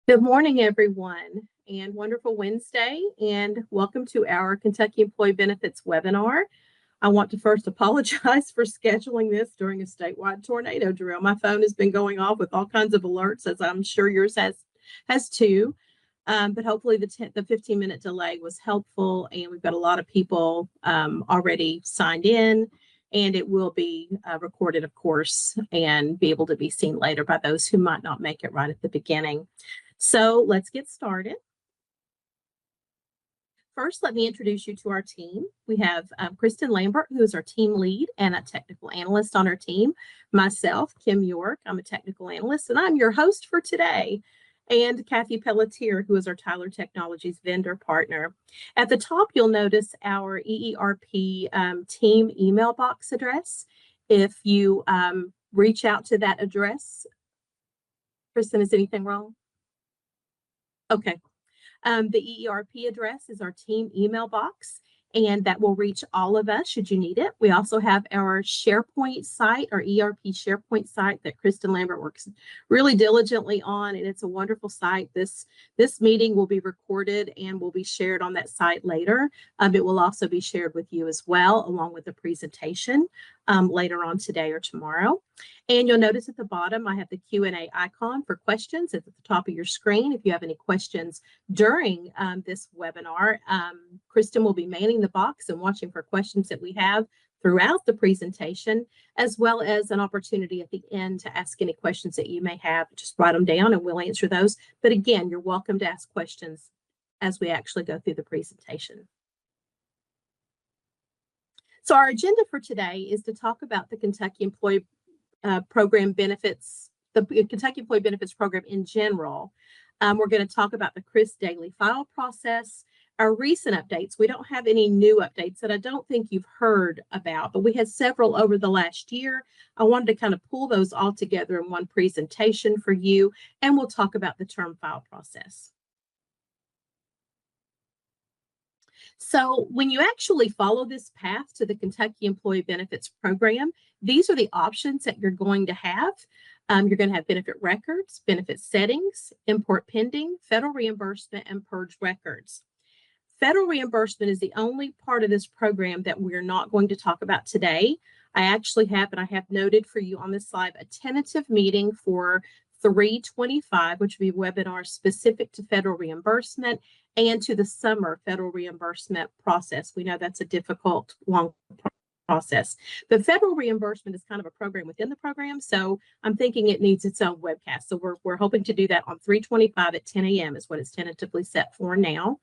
Good morning, everyone, and wonderful Wednesday, and welcome to our Kentucky Employee Benefits webinar. I want to first apologize for scheduling this during a statewide tornado drill. My phone has been going off with all kinds of alerts, as I'm sure yours has too. But hopefully the 15-minute delay was helpful, and we've got a lot of people already signed in, and it will be recorded, of course, and be able to be seen later by those who might not make it right at the beginning. So let's get started. First, let me introduce you to our team. We have Kristen Lambert, who is our team lead and a technical analyst on our team. Myself, Kim York, I'm a technical analyst, and I'm your host for today. And Kathy Pelletier, who is our Tyler Technologies vendor partner. At the top, you'll notice our EERP team email box address. If you reach out to that address, Kristen, is anything wrong? Okay. The EERP address is our team email box, and that will reach all of us should you need it. We also have our SharePoint site, our ERP SharePoint site that Kristen Lambert works really diligently on, and it's a wonderful site. This meeting will be recorded and will be shared on that site later. It will also be shared with you as well, along with the presentation later on today or tomorrow. And you'll notice at the bottom, I have the Q&A icon for questions. It's at the top of your screen. If you have any questions during this webinar, Kristen will be manning the box and watching for questions that we have throughout the presentation, as well as an opportunity at the end to ask any questions that you may have. Just write them down and we'll answer those. But again, you're welcome to ask questions as we actually go through the presentation. So our agenda for today is to talk about the Kentucky Employee Program benefits, the Kentucky Employee Benefits Program in general. We're going to talk about the CRIS daily file process, our recent updates. We don't have any new updates that I don't think you've heard about, but we had several over the last year. I wanted to kind of pull those all together in one presentation for you, and we'll talk about the term file process. So when you actually follow this path to the Kentucky Employee Benefits Program, these are the options that you're going to have. You're going to have benefit records, benefit settings, import pending, federal reimbursement, and purge records. Federal reimbursement is the only part of this program that we're not going to talk about today. I actually have, and I have noted for you on this slide, a tentative meeting for 3/25, which will be a webinar specific to federal reimbursement and to the summer federal reimbursement process. We know that's a difficult, long process. But federal reimbursement is kind of a program within the program, so I'm thinking it needs its own webcast. So we're hoping to do that on 3/25 at 10 a.m. is what it's tentatively set for now.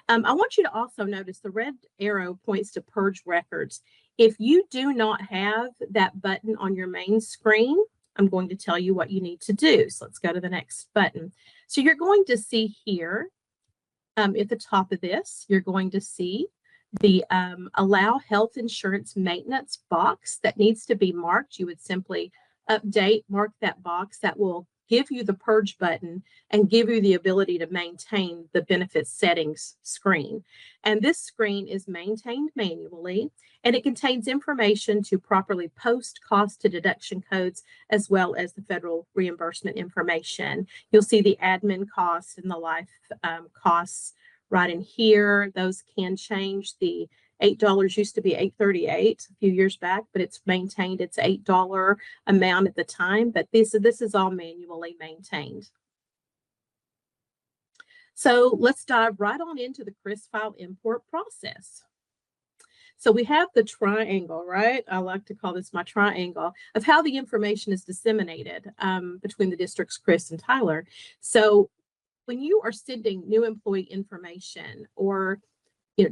I want you to also notice the red arrow points to purge records. If you do not have that button on your main screen, I'm going to tell you what you need to do. So let's go to the next button. So you're going to see here at the top of this, you're going to see the allow health insurance maintenance box that needs to be marked. You would simply mark that box. That will give you the purge button and give you the ability to maintain the benefit settings screen. And this screen is maintained manually, and it contains information to properly post cost to deduction codes, as well as the federal reimbursement information. You'll see the admin costs and the life costs right in here. Those can change. The $8 used to be $8.38 a few years back, but it's maintained its $8 amount at the time. But this is all manually maintained. So let's dive right on into the CRIS file import process. So we have the triangle, right? I like to call this my triangle of how the information is disseminated between the districts, CRIS and Tyler. So when you are sending new employee information or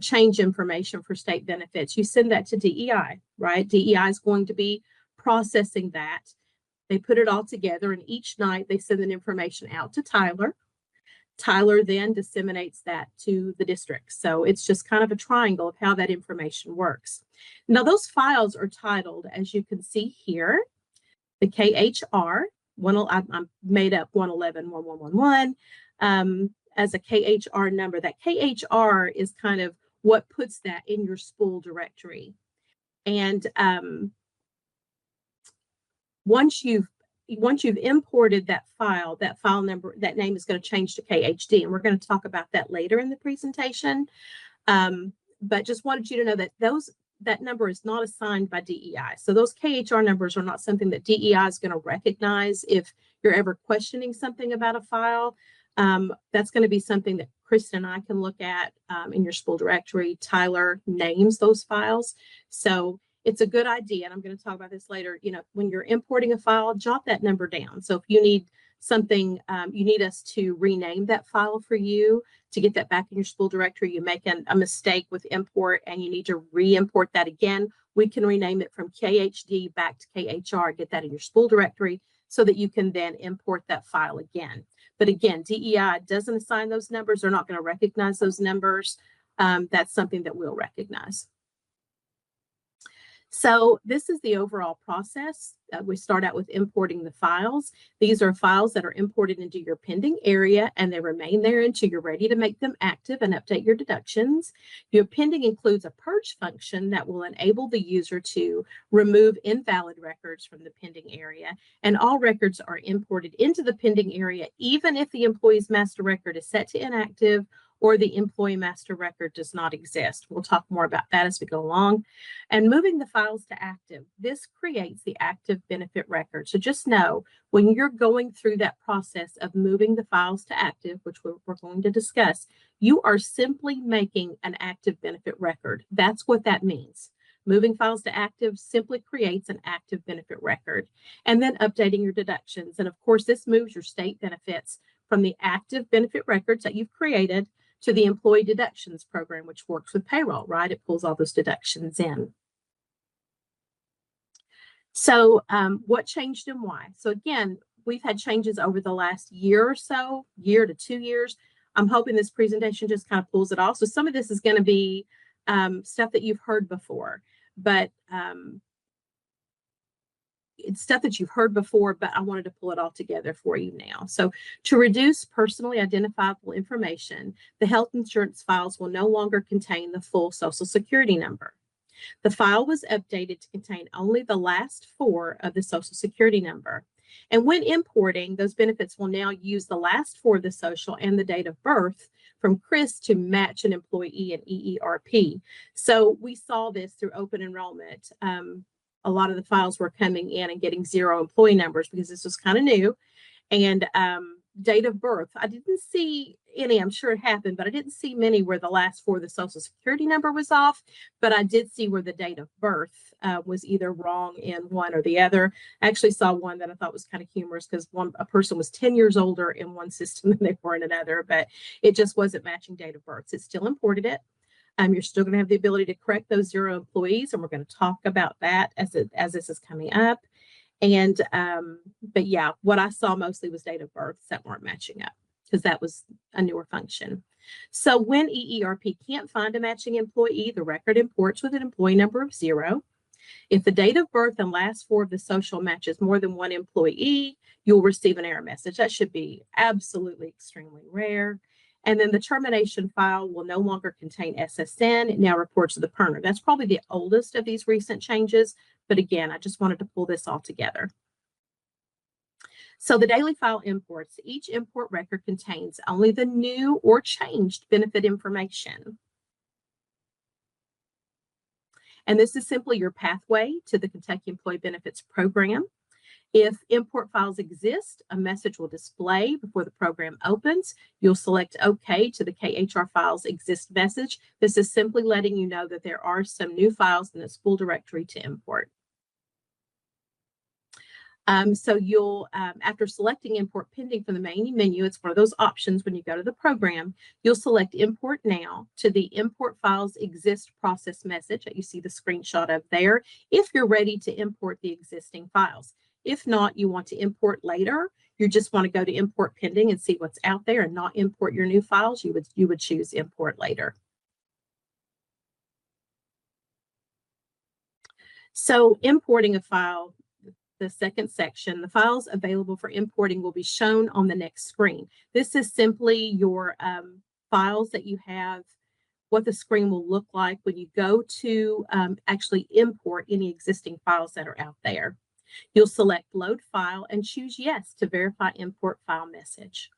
change information for state benefits, you send that to DEI, right? DEI is going to be processing that. They put it all together, and each night they send the information out to Tyler. Tyler then disseminates that to the district. So it's just kind of a triangle of how that information works. Now, those files are titled, as you can see here, the KHR, I made up 111-1111 as a KHR number. That KHR is kind of what puts that in your spool directory. And once you've once you've imported that file number, that name is going to change to KHD. And we're going to talk about that later in the presentation. But just wanted you to know that that number is not assigned by DEI. So those KHR numbers are not something that DEI is going to recognize if you're ever questioning something about a file. That's going to be something that Kristen and I can look at in your spool directory. Tyler names those files. So it's a good idea, and I'm going to talk about this later. When you're importing a file, jot that number down. So if you need something, you need us to rename that file for you to get that back in your spool directory. You make a mistake with import and you need to re-import that again. We can rename it from KHD back to KHR, get that in your spool directory so that you can then import that file again. But again, DEI doesn't assign those numbers. They're not going to recognize those numbers. That's something that we'll recognize. So this is the overall process. We start out with importing the files. These are files that are imported into your pending area, and they remain there until you're ready to make them active and update your deductions. Your pending includes a purge function that will enable the user to remove invalid records from the pending area, and all records are imported into the pending area, even if the employee's master record is set to inactive or the employee master record does not exist. We'll talk more about that as we go along. And moving the files to active, this creates the active benefit record. So just know when you're going through that process of moving the files to active, which we're going to discuss, you are simply making an active benefit record. That's what that means. Moving files to active simply creates an active benefit record. And then updating your deductions. And of course, this moves your state benefits from the active benefit records that you've created to the employee deductions program, which works with payroll, right? It pulls all those deductions in. So what changed and why? So again, we've had changes over the last year or so, year to 2 years. I'm hoping this presentation just kind of pulls it off. So some of this is going to be stuff that you've heard before, but it's stuff that you've heard before, but I wanted to pull it all together for you now. So to reduce personally identifiable information, the health insurance files will no longer contain the full Social Security number. The file was updated to contain only the last 4 of the Social Security number. And when importing, those benefits will now use the last 4 of the social and the date of birth from Chris to match an employee in EERP. So we saw this through open enrollment. A lot of the files were coming in and getting 0 employee numbers because this was kind of new. And date of birth, I didn't see any, I'm sure it happened, but I didn't see many where the last 4 of the Social Security number was off, but I did see where the date of birth was either wrong in one or the other. I actually saw one that I thought was kind of humorous because a person was 10 years older in one system than they were in another, but it just wasn't matching date of birth. So it still imported it. You're still going to have the ability to correct those 0 employees, and we're going to talk about that as this is coming up. And but yeah, what I saw mostly was date of births that weren't matching up because that was a newer function. So when EERP can't find a matching employee, the record imports with an employee number of 0. If the date of birth and last 4 of the social matches more than 1 employee, you'll receive an error message. That should be absolutely extremely rare. And then the termination file will no longer contain SSN. It now reports to the printer. That's probably the oldest of these recent changes. But again, I just wanted to pull this all together. So the daily file imports. Each import record contains only the new or changed benefit information. And this is simply your pathway to the Kentucky Employee Benefits Program. If import files exist, a message will display before the program opens. You'll select OK to the KHR files exist message. This is simply letting you know that there are some new files in the spool directory to import. So you'll, after selecting import pending from the main menu, it's one of those options when you go to the program, you'll select import now to the import files exist process message that you see the screenshot of there if you're ready to import the existing files. If not, you want to import later, you just want to go to import pending and see what's out there and not import your new files, you would choose import later. So importing a file, the second section, the files available for importing will be shown on the next screen. This is simply your files that you have, what the screen will look like when you go to actually import any existing files that are out there. You'll select Load File and choose Yes to verify import file message.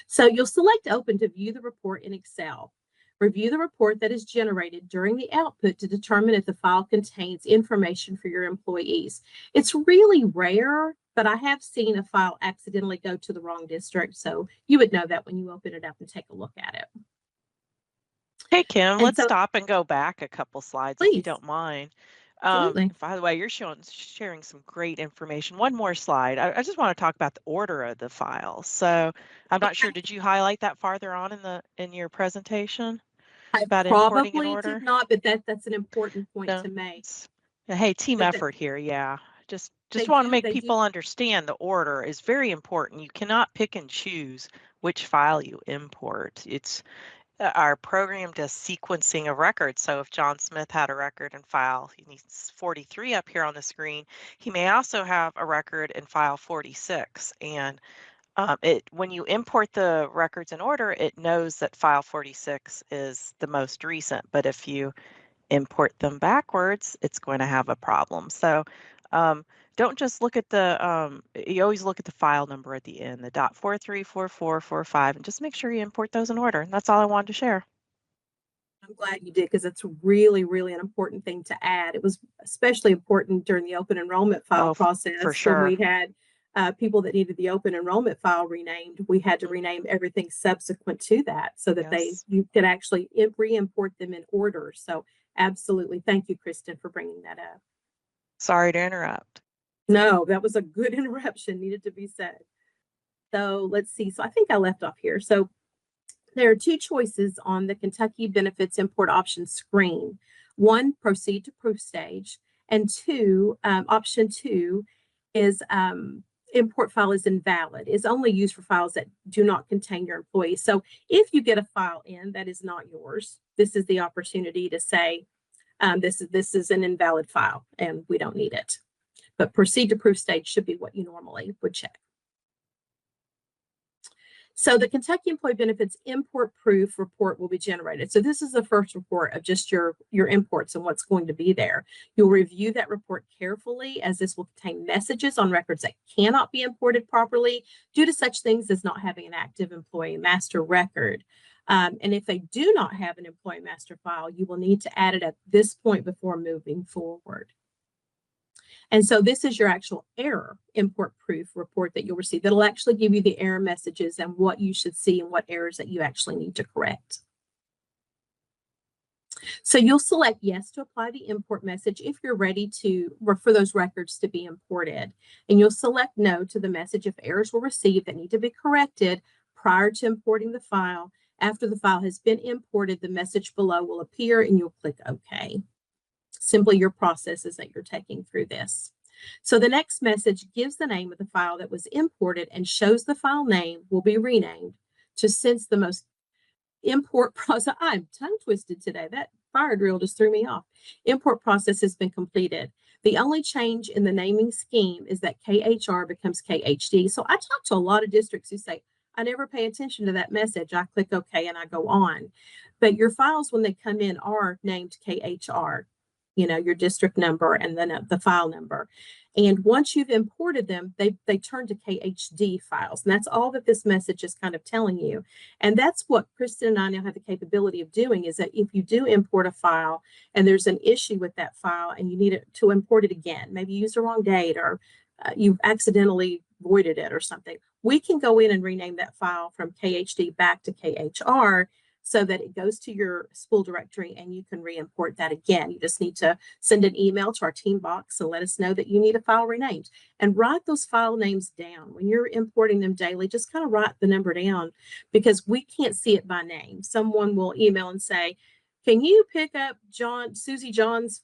So you'll select Open to view the report in Excel. Review the report that is generated during the output to determine if the file contains information for your employees. It's really rare, but I have seen a file accidentally go to the wrong district, so you would know that when you open it up and take a look at it. Hey, Kim, And let's so, stop and go back a couple slides if you please, don't mind. absolutely. By the way, you're sharing some great information. One more slide. I just want to talk about the order of the files. So I'm not sure, Okay. did you highlight that farther on in your presentation I about importing an probably did order? not, but that's an important point No. to make. Hey, team That effort here. Yeah. Just they want to do make they do people understand the order is very important. You cannot pick and choose which file you import. It's our program does sequencing of records. So if John Smith had a record in file, he needs 43 up here on the screen. He may also have a record in file 46. And when you import the records in order, it knows that file 46 is the most recent. But if you import them backwards, it's going to have a problem. So don't just look at you always look at the file number at the end, the .434445, and just make sure you import those in order. And that's all I wanted to share. I'm glad you did, because it's really, really an important thing to add. It was especially important during the open enrollment file Oh, for process when sure. we had people that needed the open enrollment file renamed. We had to Mhm. rename everything subsequent to that so that Yes. you could actually re-import them in order. So absolutely. Thank you, Kristen, for bringing that up. Sorry to interrupt. No, that was a good interruption, needed to be said. So let's see. So I think I left off here. So there are two choices on the Kentucky Benefits Import Option screen. One, proceed to proof stage, and two, option two is import file is invalid. It's only used for files that do not contain your employees. So if you get a file in that is not yours, this is the opportunity to say, this is an invalid file and we don't need it. But proceed to proof stage should be what you normally would check. So the Kentucky Employee Benefits Import Proof report will be generated. So this is the first report of just your imports and what's going to be there. You'll review that report carefully, as this will contain messages on records that cannot be imported properly due to such things as not having an active employee master record. And if they do not have an employee master file, you will need to add it at this point before moving forward. And so this is your actual error import proof report that you'll receive. That'll actually give you the error messages and what you should see and what errors that you actually need to correct. So you'll select yes to apply the import message if you're ready for those records to be imported. And you'll select no to the message if errors were received that need to be corrected prior to importing the file. After the file has been imported, the message below will appear and you'll click OK. Simply your processes that you're taking through this. So the next message gives the name of the file that was imported and shows the file name will be renamed to since the most import process. I'm tongue twisted today. That fire drill just threw me off. Import process has been completed. The only change in the naming scheme is that KHR becomes KHD. So I talk to a lot of districts who say, I never pay attention to that message. I click OK and I go on. But your files, when they come in, are named KHR, your district number and then the file number. And once you've imported them, they turn to KHD files. And that's all that this message is kind of telling you. And that's what Kristen and I now have the capability of doing, is that if you do import a file and there's an issue with that file and you need to import it again, maybe you used the wrong date or you accidentally voided it or something, we can go in and rename that file from KHD back to KHR so that it goes to your spool directory and you can re-import that again. You just need to send an email to our team box and let us know that you need a file renamed, and write those file names down. When you're importing them daily, just kind of write the number down, because we can't see it by name. Someone will email and say, can you pick up Susie John's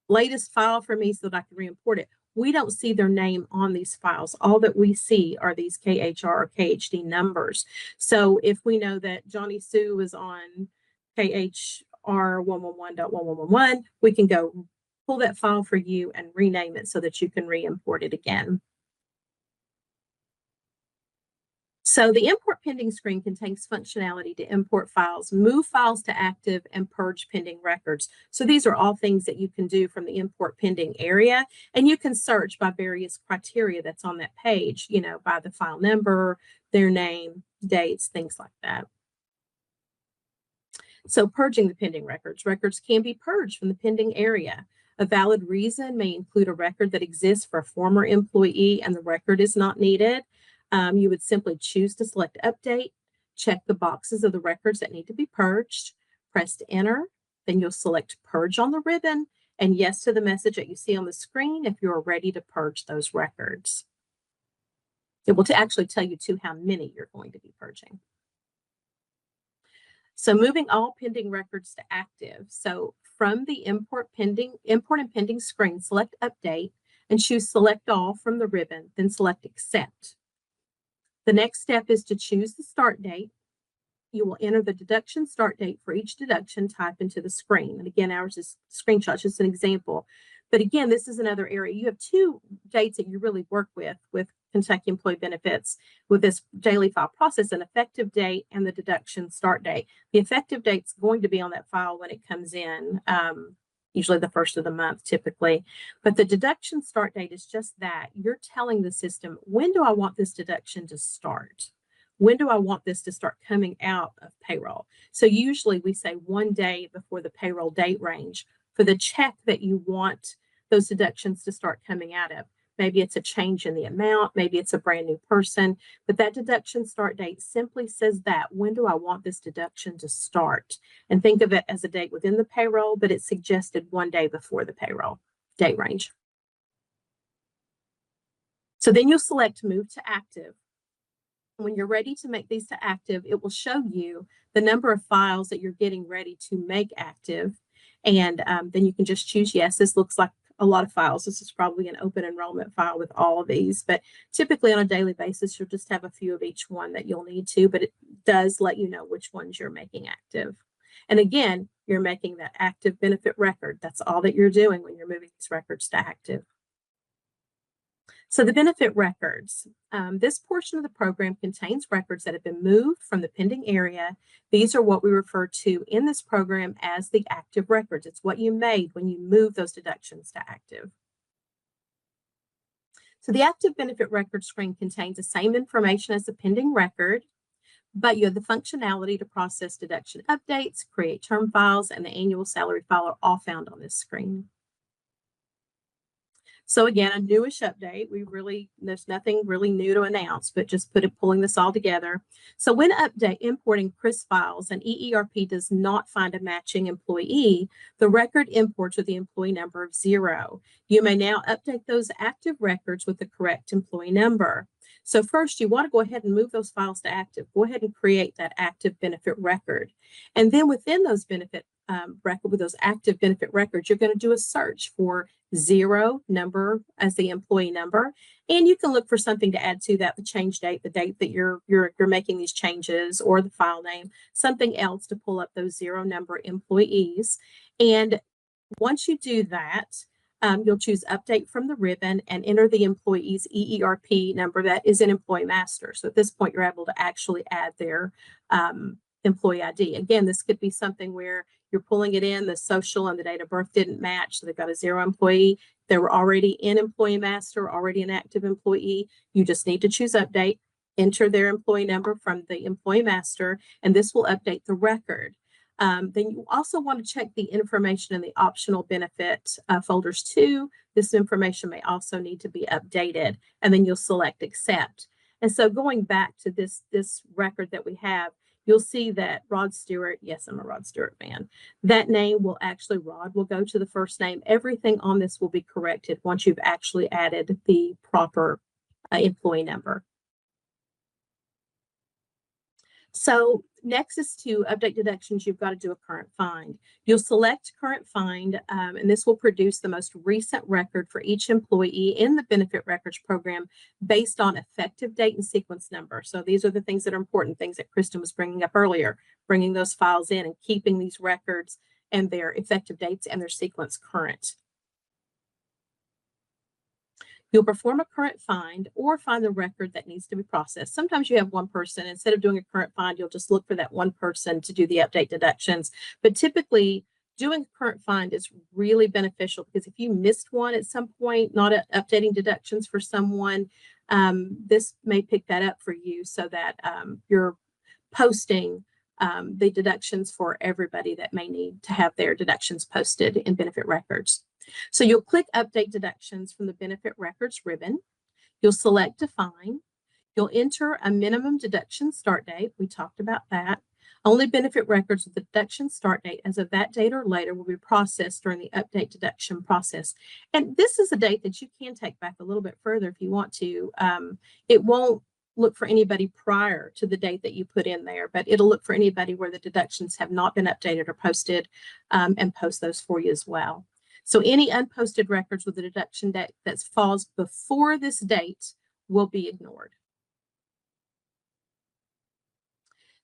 latest file for me so that I can re-import it? We don't see their name on these files. All that we see are these KHR or KHD numbers. So if we know that Johnny Sue is on KHR 111.1111, we can go pull that file for you and rename it so that you can re-import it again. So the import pending screen contains functionality to import files, move files to active, and purge pending records. So these are all things that you can do from the import pending area, and you can search by various criteria that's on that page, you know, by the file number, their name, dates, things like that. So purging the pending records. Records can be purged from the pending area. A valid reason may include a record that exists for a former employee and the record is not needed. You would simply choose to select update, check the boxes of the records that need to be purged, press enter, then you'll select purge on the ribbon and yes to the message that you see on the screen if you're ready to purge those records. It will actually tell you too how many you're going to be purging. So moving all pending records to active. So from the import and pending screen, select update and choose select all from the ribbon, then select accept. The next step is to choose the start date. You will enter the deduction start date for each deduction, type into the screen. And again, ours is screenshot, just an example. But again, this is another area. You have two dates that you really work with Kentucky Employee Benefits with this daily file process, an effective date and the deduction start date. The effective date's going to be on that file when it comes in, usually the first of the month typically. But the deduction start date is just that. You're telling the system, when do I want this deduction to start? When do I want this to start coming out of payroll? So usually we say 1 day before the payroll date range for the check that you want those deductions to start coming out of. Maybe it's a change in the amount, maybe it's a brand new person, but that deduction start date simply says that, when do I want this deduction to start? And think of it as a date within the payroll, but it's suggested 1 day before the payroll date range. So then you'll select move to active. When you're ready to make these to active, it will show you the number of files that you're getting ready to make active. And then you can just choose yes. This looks like a lot of files. This is probably an open enrollment file with all of these, but typically on a daily basis, you'll just have a few of each one that you'll need to, but it does let you know which ones you're making active. And again, you're making that active benefit record. That's all that you're doing when you're moving these records to active. So the benefit records, this portion of the program contains records that have been moved from the pending area. These are what we refer to in this program as the active records. It's what you made when you move those deductions to active. So the active benefit record screen contains the same information as the pending record, but you have the functionality to process deduction updates, create term files, and the annual salary file are all found on this screen. So again, a newish update. There's nothing really new to announce, but just pulling this all together. So when importing CRIS files and EERP does not find a matching employee, the record imports with the employee number of 0. You may now update those active records with the correct employee number. So first, you want to go ahead and move those files to active. Go ahead and create that active benefit record. And then within those with those active benefit records, you're going to do a search for 0 number as the employee number, and you can look for something to add to that, the change date, the date that you're making these changes, or the file name, something else to pull up those 0 number employees. And once you do that, you'll choose update from the ribbon and enter the employee's EERP number that is in Employee Master. So at this point, you're able to actually add their employee ID. Again, this could be something where you're pulling it in, the social and the date of birth didn't match, so they've got a 0 employee. They were already in Employee Master, already an active employee. You just need to choose update, enter their employee number from the Employee Master, and this will update the record. Then you also want to check the information in the optional benefit folders too. This information may also need to be updated, and then you'll select accept. And so going back to this record that we have, you'll see that Rod Stewart, yes, I'm a Rod Stewart fan, that name will actually, Rod will go to the first name. Everything on this will be corrected once you've actually added the proper employee number. So next is to update deductions, you've got to do a current find. You'll select current find, and this will produce the most recent record for each employee in the benefit records program based on effective date and sequence number. So these are the things that are important, things that Kristen was bringing up earlier, bringing those files in and keeping these records and their effective dates and their sequence current. You'll perform a current find or find the record that needs to be processed. Sometimes you have one person. Instead of doing a current find, you'll just look for that one person to do the update deductions. But typically, doing a current find is really beneficial because if you missed one at some point, not updating deductions for someone, this may pick that up for you so that you're posting the deductions for everybody that may need to have their deductions posted in benefit records. So you'll click Update Deductions from the Benefit Records ribbon. You'll select Define. You'll enter a minimum deduction start date. We talked about that. Only benefit records with the deduction start date as of that date or later will be processed during the update deduction process. And this is a date that you can take back a little bit further if you want to. It won't look for anybody prior to the date that you put in there, but it'll look for anybody where the deductions have not been updated or posted, and post those for you as well. So any unposted records with a deduction date that falls before this date will be ignored.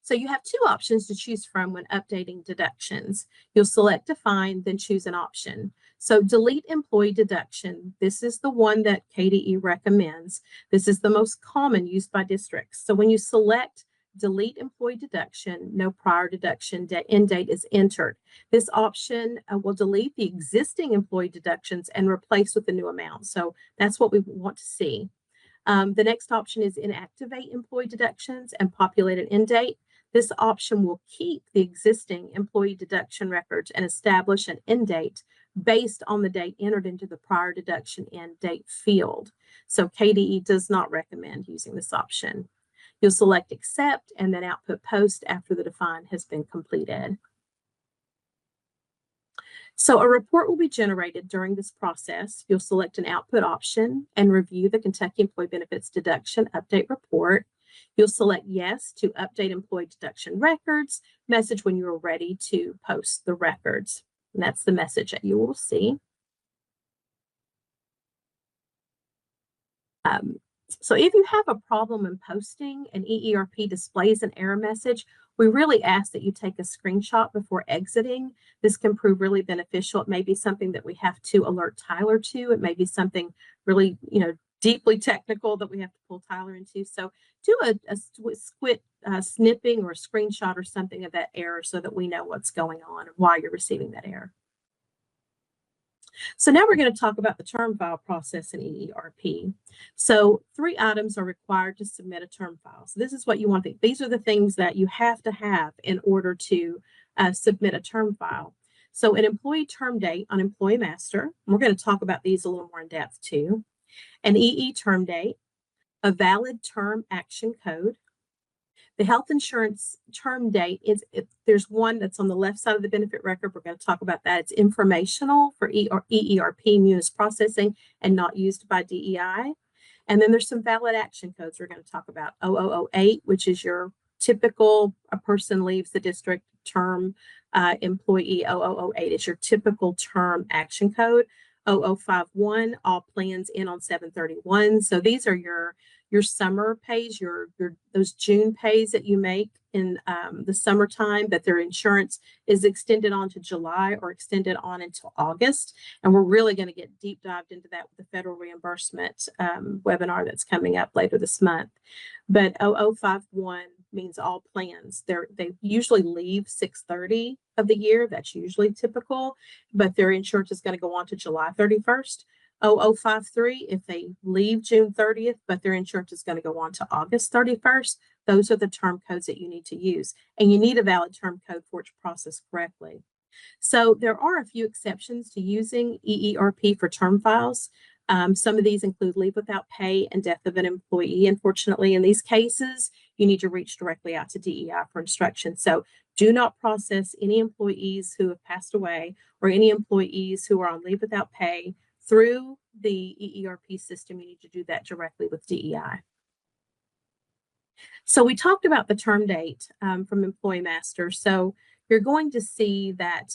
So you have two options to choose from when updating deductions. You'll select Define, then choose an option. So delete employee deduction. This is the one that KDE recommends. This is the most common used by districts. So when you select delete employee deduction, no prior deduction end date is entered. This option will delete the existing employee deductions and replace with the new amount. So that's what we want to see. The next option is inactivate employee deductions and populate an end date. This option will keep the existing employee deduction records and establish an end date based on the date entered into the prior deduction end date field. So KDE does not recommend using this option. You'll select Accept and then output Post after the define has been completed. So a report will be generated during this process. You'll select an output option and review the Kentucky Employee Benefits Deduction Update Report. You'll select Yes to update employee deduction records, message when you are ready to post the records. And that's the message that you will see. So if you have a problem in posting and EERP displays an error message, we really ask that you take a screenshot before exiting. This can prove really beneficial. It may be something that we have to alert Tyler to. It may be something really, deeply technical that we have to pull Tyler into. So do a snipping or a screenshot or something of that error so that we know what's going on and why you're receiving that error. So now we're going to talk about the term file process in EERP. So 3 items are required to submit a term file. So this is what you want. These are the things that you have to have in order to submit a term file. So an employee term date on Employee Master. We're going to talk about these a little more in depth too. An EE term date, a valid term action code. The health insurance term date is, if there's one that's on the left side of the benefit record, we're going to talk about that. It's informational for EERP MUNIS processing and not used by DEI. And then there's some valid action codes we're going to talk about. 0008, which is your typical, a person leaves the district term employee. 0008 is your typical term action code. 0051, all plans in on 7/31. So these are your summer pays, those June pays that you make in the summertime, but their insurance is extended on to July or extended on until August. And we're really going to get deep dived into that with the federal reimbursement webinar that's coming up later this month. But 0051 means all plans. They usually leave 6/30 of the year. That's usually typical, but their insurance is going to go on to July 31st. 0053, if they leave June 30th, but their insurance is going to go on to August 31st, those are the term codes that you need to use. And you need a valid term code for it to process correctly. So there are a few exceptions to using EERP for term files. Some of these include leave without pay and death of an employee. Unfortunately, in these cases, you need to reach directly out to DEI for instruction. So do not process any employees who have passed away or any employees who are on leave without pay through the EERP system. You need to do that directly with DEI. So we talked about the term date from Employee Master. So you're going to see that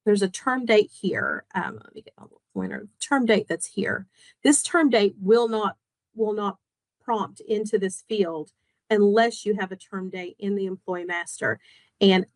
there's a term date here. Let me get a little pointer. Term date that's here. This term date will not prompt into this field unless you have a term date in the Employee Master. And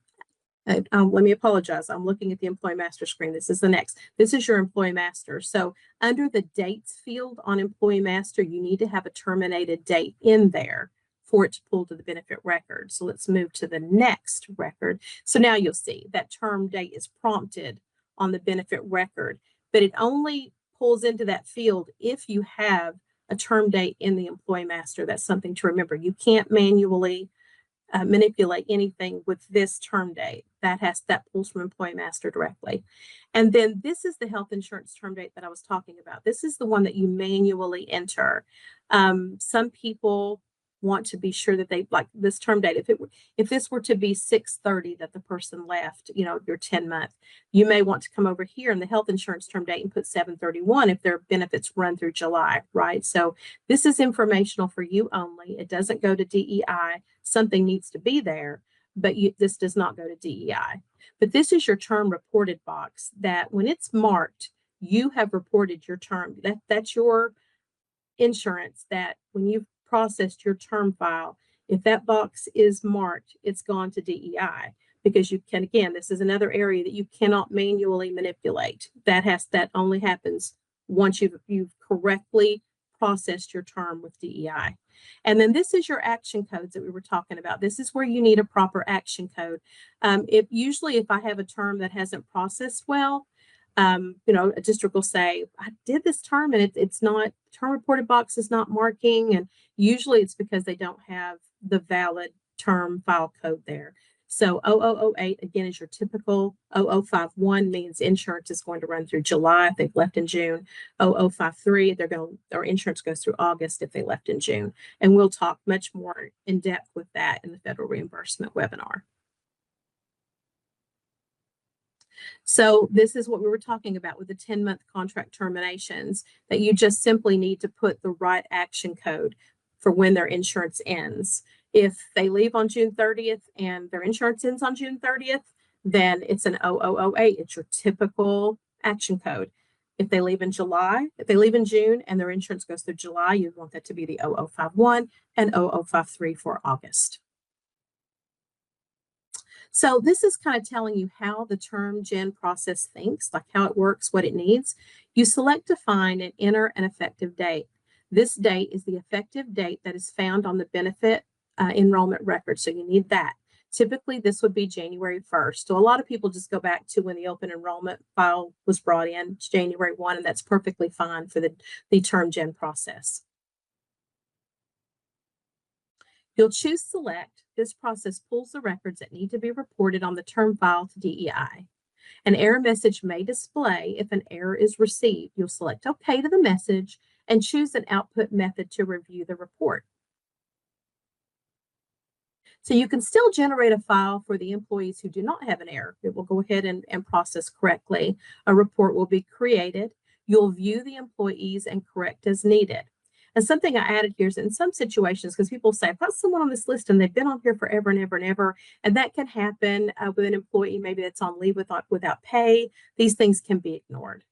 Let me apologize. I'm looking at the employee master screen. This is the next. This is your employee master. So under the dates field on employee master, you need to have a terminated date in there for it to pull to the benefit record. So let's move to the next record. So now you'll see that term date is prompted on the benefit record, but it only pulls into that field if you have a term date in the employee master. That's something to remember. You can't manually manipulate anything with this term date. That pulls from employee master directly. And then this is the health insurance term date that I was talking about. This is the one that you manually enter. Some people want to be sure that they like this term date. If this were to be 6/30 that the person left, your 10-month, you may want to come over here in the health insurance term date and put 7/31 if their benefits run through July, right? So this is informational for you only. It doesn't go to DEI. Something needs to be there, but this does not go to DEI. But this is your term reported box that when it's marked, you have reported your term. That's your insurance that when you've processed your term file, if that box is marked, it's gone to DEI, because you can, again, this is another area that you cannot manually manipulate. That only happens once you've correctly processed your term with DEI. And then this is your action codes that we were talking about. This is where you need a proper action code. If I have a term that hasn't processed well, a district will say, I did this term and it's not, term reported box is not marking. And usually it's because they don't have the valid term file code there. So 0008, again, is your typical. 0051 means insurance is going to run through July if they've left in June. 0053, their insurance goes through August if they left in June. And we'll talk much more in depth with that in the federal reimbursement webinar. So this is what we were talking about with the 10-month contract terminations, that you just simply need to put the right action code for when their insurance ends. If they leave on June 30th and their insurance ends on June 30th, then it's an 0008. It's your typical action code. If they leave in June and their insurance goes through July, you want that to be the 0051 and 0053 for August. So this is kind of telling you how the term gen process thinks, like how it works, what it needs. You select define and enter an effective date. This date is the effective date that is found on the benefit enrollment record. So you need that. Typically, this would be January 1st. So a lot of people just go back to when the open enrollment file was brought in, it's January 1, and that's perfectly fine for the term gen process. You'll choose select. This process pulls the records that need to be reported on the term file to DEI. An error message may display if an error is received. You'll select OK to the message and choose an output method to review the report. So you can still generate a file for the employees who do not have an error. It will go ahead and process correctly. A report will be created. You'll view the employees and correct as needed. And something I added here is in some situations, because people say, I've got someone on this list and they've been on here forever and ever and ever, and that can happen with an employee maybe that's on leave without pay. These things can be ignored.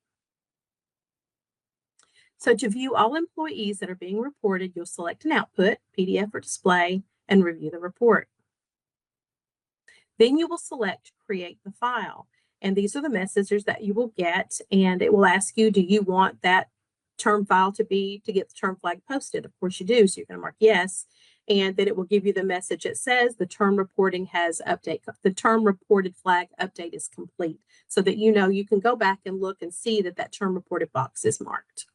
So to view all employees that are being reported, you'll select an output, PDF or display, and review the report. Then you will select create the file. And these are the messages that you will get, and it will ask you, do you want that term file to get the term flag posted? Of course you do, so you're going to mark yes, and then it will give you the message that says the term reporting has update. The term reported flag update is complete, so that you can go back and look and see that term reported box is marked.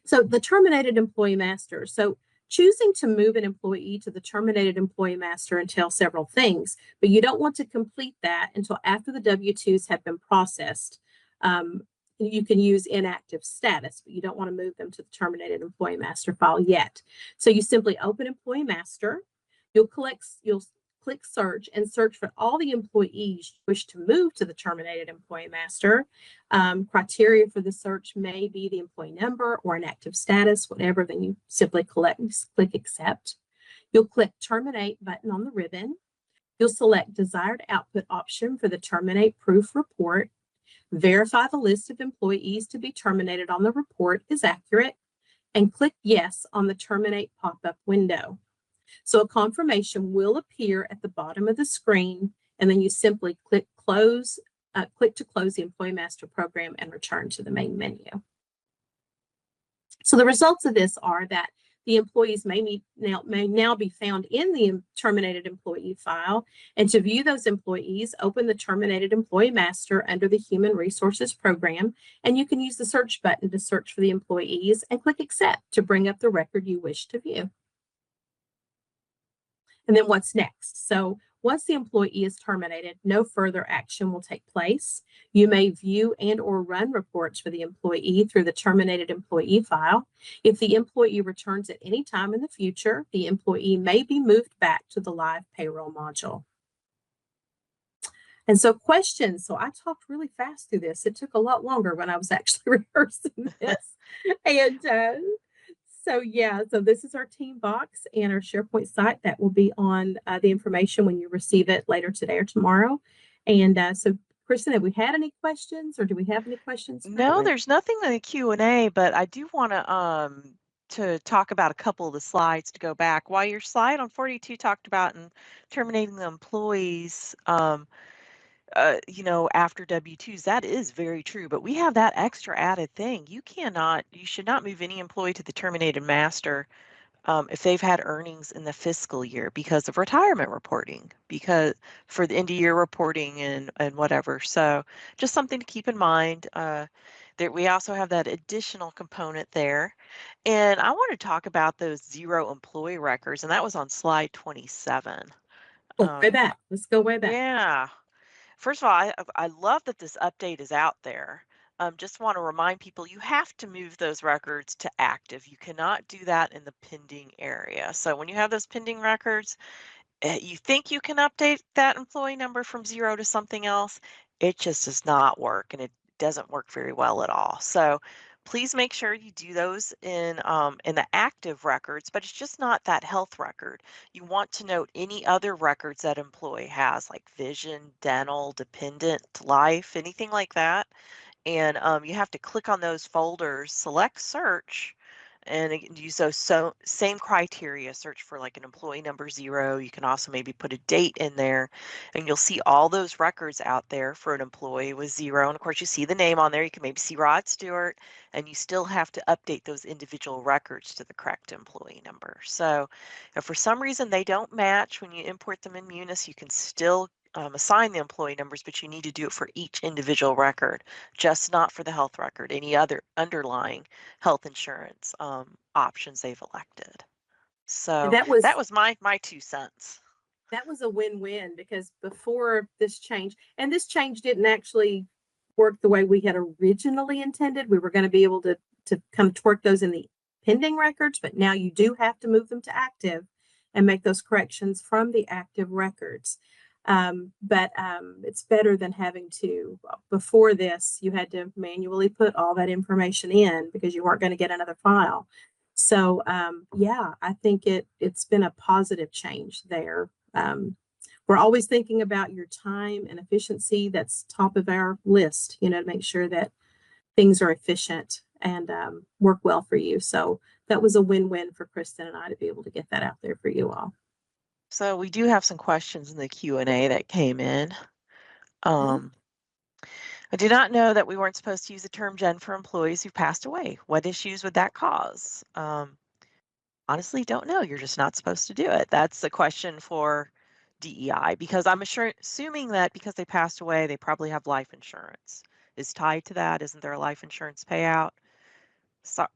So the terminated employee master. So choosing to move an employee to the terminated employee master entails several things, but you don't want to complete that until after the W-2s have been processed. You can use inactive status, but you don't want to move them to the terminated employee master file yet. So you simply open employee master. You'll click search and search for all the employees you wish to move to the terminated employee master. Criteria for the search may be the employee number or an active status, whatever. Then you simply click accept. You'll click terminate button on the ribbon. You'll select desired output option for the terminate proof report. Verify the list of employees to be terminated on the report is accurate, and click yes on the terminate pop-up window. So a confirmation will appear at the bottom of the screen, and then you simply click to close the Employee Master Program and return to the main menu. So the results of this are that the employees may now be found in the terminated employee file. And to view those employees, open the terminated employee master under the Human Resources Program, and you can use the search button to search for the employees and click accept to bring up the record you wish to view. And then what's next? So once the employee is terminated, no further action will take place. You may view and or run reports for the employee through the terminated employee file. If the employee returns at any time in the future, the employee may be moved back to the live payroll module. And so questions. So I talked really fast through this. It took a lot longer when I was actually rehearsing this. And so this is our team box and our SharePoint site that will be on the information when you receive it later today or tomorrow. And so, Kristen, have we had any questions, or do we have any questions? No, there's nothing in the Q&A, but I do want to talk about a couple of the slides to go back. While your slide on 42 talked about terminating the employees, after W-2s, that is very true, but we have that extra added thing. You should not move any employee to the terminated master if they've had earnings in the fiscal year because of retirement reporting, because for the end of year reporting and whatever. So just something to keep in mind. That we also have that additional component there. And I want to talk about those 0 employee records, and that was on slide 27. Way back. Let's go way back. Yeah. First of all, I love that this update is out there. Just want to remind people you have to move those records to active. You cannot do that in the pending area. So when you have those pending records, you think you can update that employee number from 0 to something else. It just does not work, and it doesn't work very well at all. So please make sure you do those in the active records, but it's just not that health record. You want to note any other records that employee has, like vision, dental, dependent, life, anything like that. And you have to click on those folders, select search, and use those same criteria. Search for like an employee number 0. You can also maybe put a date in there, and you'll see all those records out there for an employee with 0. And of course, you see the name on there. You can maybe see Rod Stewart, and you still have to update those individual records to the correct employee number. So if for some reason they don't match when you import them in Munis, you can still assign the employee numbers, but you need to do it for each individual record, just not for the health record, any other underlying health insurance options they've elected. So that was my 2 cents. That was a win-win, because before this change, and this change didn't actually work the way we had originally intended. We were going to be able to kind of twerk those in the pending records, but now you do have to move them to active and make those corrections from the active records. But it's better than having to, before this, you had to manually put all that information in because you weren't going to get another file. So I think it's been a positive change there. We're always thinking about your time and efficiency. That's top of our list, to make sure that things are efficient and work well for you. So that was a win-win for Kristen and I to be able to get that out there for you all. So we do have some questions in the Q&A that came in. I did not know that we weren't supposed to use the term gen for employees who passed away. What issues would that cause? Honestly, don't know. You're just not supposed to do it. That's a question for DEI, because I'm assuming that because they passed away, they probably have life insurance. Is tied to that? Isn't there a life insurance payout? So,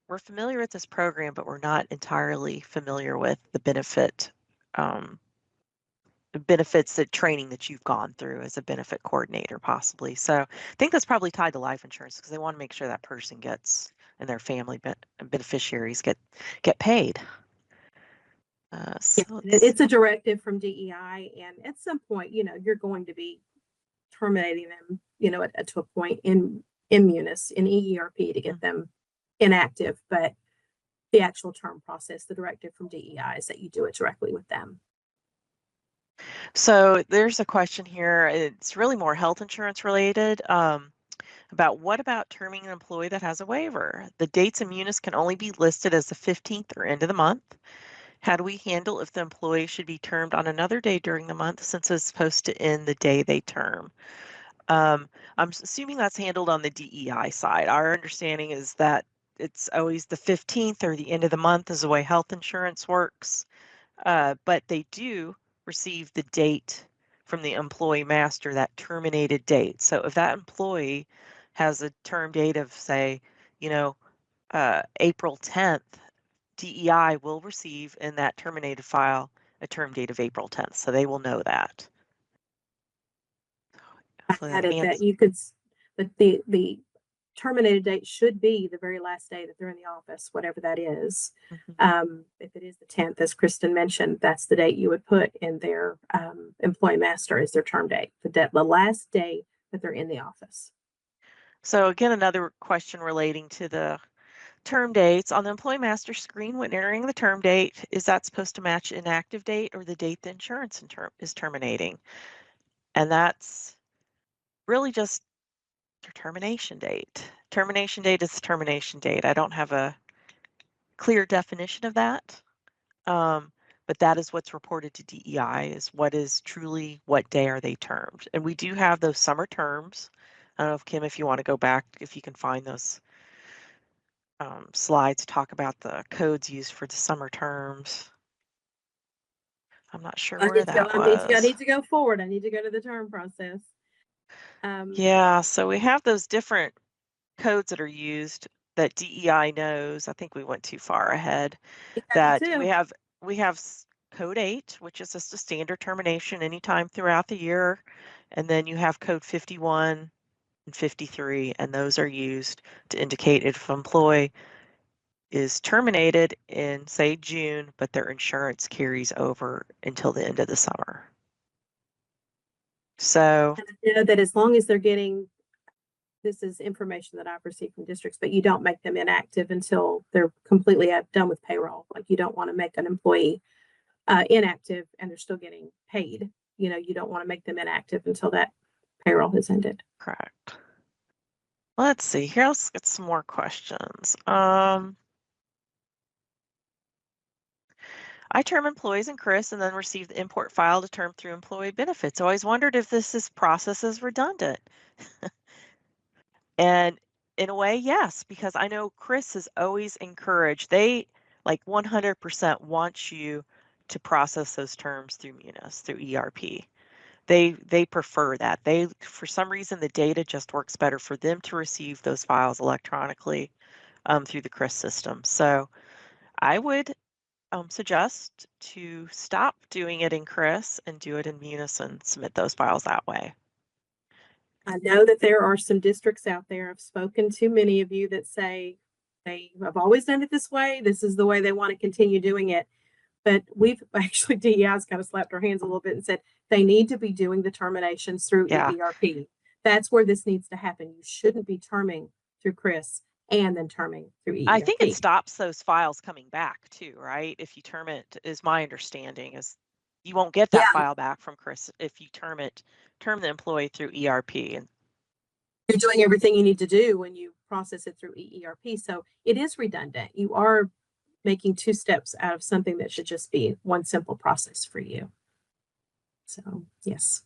we're familiar with this program, but we're not entirely familiar with the benefits, the training that you've gone through as a benefit coordinator, possibly. So I think that's probably tied to life insurance, because they want to make sure that person gets, and their family beneficiaries get paid. So it's a directive from DEI, and at some point, you're going to be terminating them, to a point in Munis, in EERP, to get them inactive. But the actual term process, the directive from DEI, is that you do it directly with them. So there's a question here. It's really more health insurance related. About what about terming an employee that has a waiver? The dates in Munis can only be listed as the 15th or end of the month. How do we handle if the employee should be termed on another day during the month since it's supposed to end the day they term? Um, I'm assuming that's handled on the DEI side. Our understanding is that it's always the 15th or the end of the month is the way health insurance works. But they do receive the date from the employee master, that terminated date. So if that employee has a term date of, say, you know, April 10th, DEI will receive in that terminated file a term date of April 10th. So they will know that. I Hopefully that added that answers. you could, that the terminated date should be the very last day that they're in the office, whatever that is. If it is the 10th, as Kristen mentioned, that's the date you would put in their employee master as their term date, the last day that they're in the office. So again, another question relating to the term dates. On the employee master screen when entering the term date, is that supposed to match inactive date or the date the insurance is terminating? And that's really just your termination date. Termination date is the termination date. I don't have a clear definition of that. But that is what's reported to DEI, is what is truly what day are they termed. And we do have those summer terms. I don't know if Kim, if you want to go back, if you can find those slides to talk about the codes used for the summer terms. I'm not sure where that I was. need to go forward. I need to go to the term process. Yeah, so we have those different codes that are used that DEI knows. I think we went too far ahead. Yeah, me That too. we have code 8, which is just a standard termination anytime throughout the year, and then you have code 51 and 53, and those are used to indicate if an employee is terminated in, say, June, but their insurance carries over until the end of the summer. So, You know that as long as they're getting, this is information that I've received from districts, but you don't make them inactive until they're completely done with payroll. Like you don't want to make an employee inactive and they're still getting paid. You know, you don't want to make them inactive until that payroll has ended. correct. Let's see here. Let's get some more questions. I term employees in Chris and then receive the import file to term through employee benefits. I always wondered if this process is redundant. And in a way, yes, because I know Chris has always encouraged, they like 100% want you to process those terms through Munis, through ERP. They prefer that. They, for some reason, the data just works better for them to receive those files electronically through the Chris system. So I would suggest to stop doing it in Chris and do it in Munis and submit those files that way. I know that there are some districts out there. I've spoken to many of you that say they have always done it this way. This is the way they want to continue doing it. But we've actually, DEI's kind of slapped our hands a little bit and said they need to be doing the terminations through Yeah. ERP. That's where this needs to happen. You shouldn't be terming through Chris and then terming through ERP. I think it stops those files coming back too, right? If you term it, is my understanding, is you won't get that file back from Chris if you term the employee through ERP. And you're doing everything you need to do when you process it through ERP. So it is redundant. You are making two steps out of something that should just be one simple process for you. So, yes.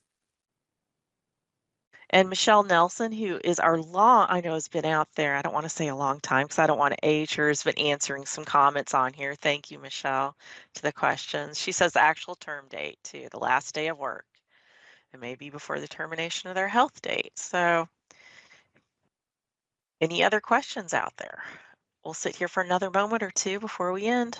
And Michelle Nelson, who is our I know has been out there, I don't want to say a long time because I don't want to age her, has been answering some comments on here. Thank you, Michelle, to the questions. She says the actual term date too, the last day of work. It may be before the termination of their health date. So any other questions out there? We'll sit here for another moment or two before we end.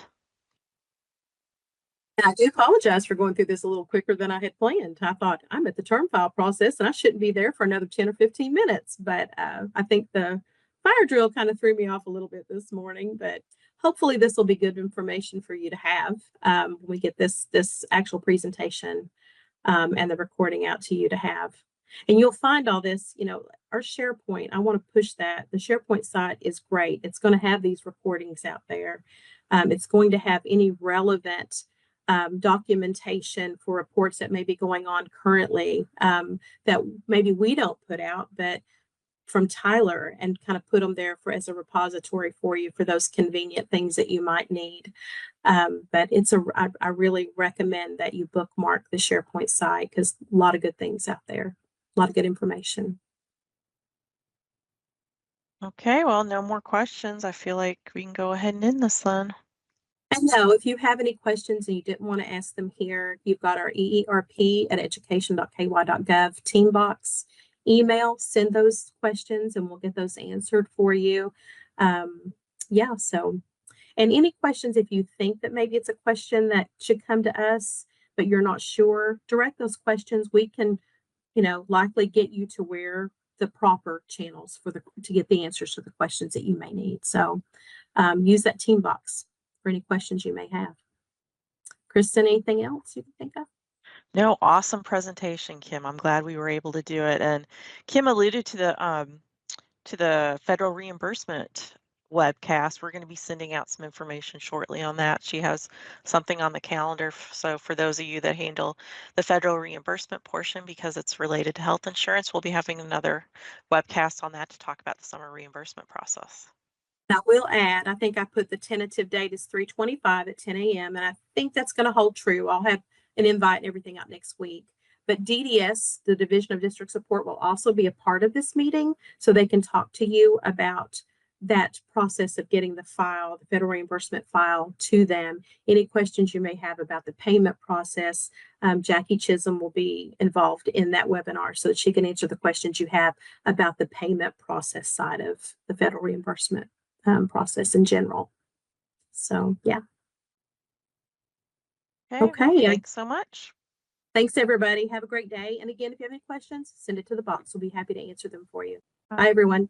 And I do apologize for going through this a little quicker than I had planned. I thought I'm at the term file process and I shouldn't be there for another 10 or 15 minutes. But I think the fire drill kind of threw me off a little bit this morning. But hopefully this will be good information for you to have when we get this actual presentation and the recording out to you to have. And you'll find all this, you know, our SharePoint, I want to push that. The SharePoint site is great. It's going to have these recordings out there. It's going to have any relevant documentation for reports that may be going on currently that maybe we don't put out, but from Tyler and kind of put them there for as a repository for you for those convenient things that you might need. But I really recommend that you bookmark the SharePoint site because a lot of good things out there, a lot of good information. Okay, well, no more questions. I feel like we can go ahead and end this then. And no, if you have any questions and you didn't want to ask them here, you've got our EERP@education.ky.gov team box email. Send those questions and we'll get those answered for you. Yeah, so, and any questions, if you think that maybe it's a question that should come to us, but you're not sure, direct those questions. We can, likely get you to where the proper channels to get the answers to the questions that you may need. So use that team box for any questions you may have. Kristen, anything else you can think of? No, awesome presentation, Kim. I'm glad we were able to do it. And Kim alluded to the federal reimbursement webcast. We're going to be sending out some information shortly on that. She has something on the calendar. So for those of you that handle the federal reimbursement portion, because it's related to health insurance, we'll be having another webcast on that to talk about the summer reimbursement process. I will add, I think I put the tentative date is 3/25 at 10 a.m. And I think that's going to hold true. I'll have an invite and everything out next week. But DDS, the Division of District Support, will also be a part of this meeting so they can talk to you about that process of getting the file, the federal reimbursement file to them. Any questions you may have about the payment process, Jackie Chisholm will be involved in that webinar so that she can answer the questions you have about the payment process side of the federal reimbursement process in general. So, yeah. Okay. Well, Okay. thanks so much. Thanks, everybody. Have a great day. And again, if you have any questions, send it to the box. We'll be happy to answer them for you. Bye. Bye, everyone.